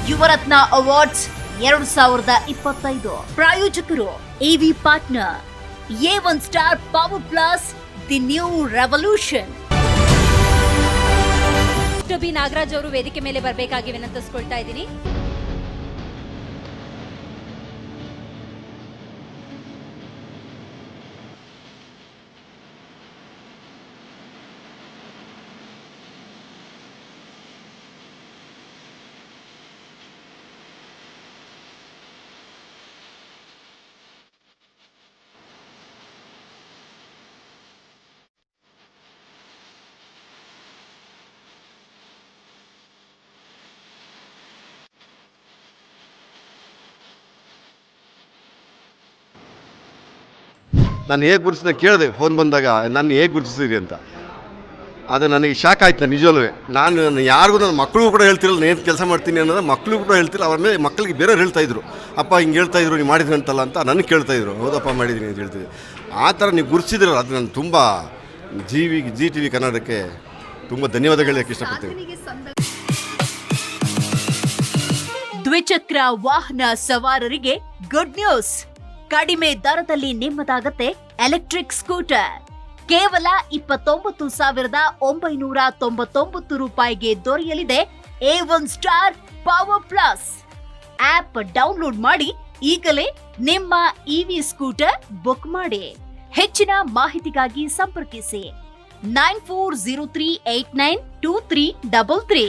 Yuvarathna awards 2025 ಪ್ರಾಯೋಜಕರು AV partner A1 star power plus the new revolution. B Nagaraj ಅವರು ವೇದಿಕೆ ಮೇಲೆ ಬರಬೇಕಾಗಿ ವಿನಂತಿಸ್ಕೊಳ್ತಾ ಇದ್ದೀನಿ. ನಾನು ಹೇಗೆ ಗುರುತಿಸಿದ ಕೇಳಿದೆ ಫೋನ್ ಬಂದಾಗ ನಾನು ಹೇಗೆ ಗುರುತಿಸಿದ್ರಿ ಅಂತ. ಅದು ನನಗೆ ಶಾಕ್ ಆಯ್ತು ನಿಜವಲ್ಲೂ. ನಾನು ಯಾರಿಗೂ ನನ್ನ ಮಕ್ಕಳಿಗೂ ಕೂಡ ಹೇಳ್ತಿರಲ್ಲ ನಾನು ಏನು ಕೆಲಸ ಮಾಡ್ತೀನಿ ಅನ್ನೋದು ಮಕ್ಕಳಿಗೂ ಕೂಡ ಹೇಳ್ತಿಲ್ಲ. ಅವ್ರ ಮೇಲೆ ಮಕ್ಕಳಿಗೆ ಬೇರೆಯವ್ರು ಹೇಳ್ತಾಯಿದ್ರು, ಅಪ್ಪ ಹಿಂಗೆ ಹೇಳ್ತಾಯಿದ್ರು ನೀವು ಮಾಡಿದ್ರಿ ಅಂತಲ್ಲ ಅಂತ ನನಗೆ ಕೇಳ್ತಾಯಿದ್ರು, ಹೌದಪ್ಪ ಮಾಡಿದ್ದೀನಿ ಅಂತ ಹೇಳ್ತಿದ್ದೆ. ಆ ಥರ ನೀವು ಗುರುತಿಸಿದ್ರಲ್ಲ ಅದು ನಾನು ತುಂಬ ಜಿ ಟಿ ವಿ ಕನ್ನಡಕ್ಕೆ ತುಂಬ ಧನ್ಯವಾದ ಹೇಳೋಕ್ಕೆ ಇಷ್ಟಪಡ್ತೀನಿ. ದ್ವಿಚಕ್ರ ವಾಹನ ಸವಾರರಿಗೆ ಗುಡ್ ನ್ಯೂಸ್. ಕಡಿಮೆ ದರದಲ್ಲಿ ನಿಮ್ಮದಾಗತ್ತೆ ಎಲೆಕ್ಟ್ರಿಕ್ ಸ್ಕೂಟರ್. ಕೇವಲ 29,999 ರೂಪಾಯಿಗೆ ದೊರೆಯಲಿದೆ A1 star power plus. App download ಮಾಡಿ ಈಗಲೇ ನಿಮ್ಮ ಇವಿ ಸ್ಕೂಟರ್ ಬುಕ್ ಮಾಡಿ. ಹೆಚ್ಚಿನ ಮಾಹಿತಿಗಾಗಿ ಸಂಪರ್ಕಿಸಿ 9403892333.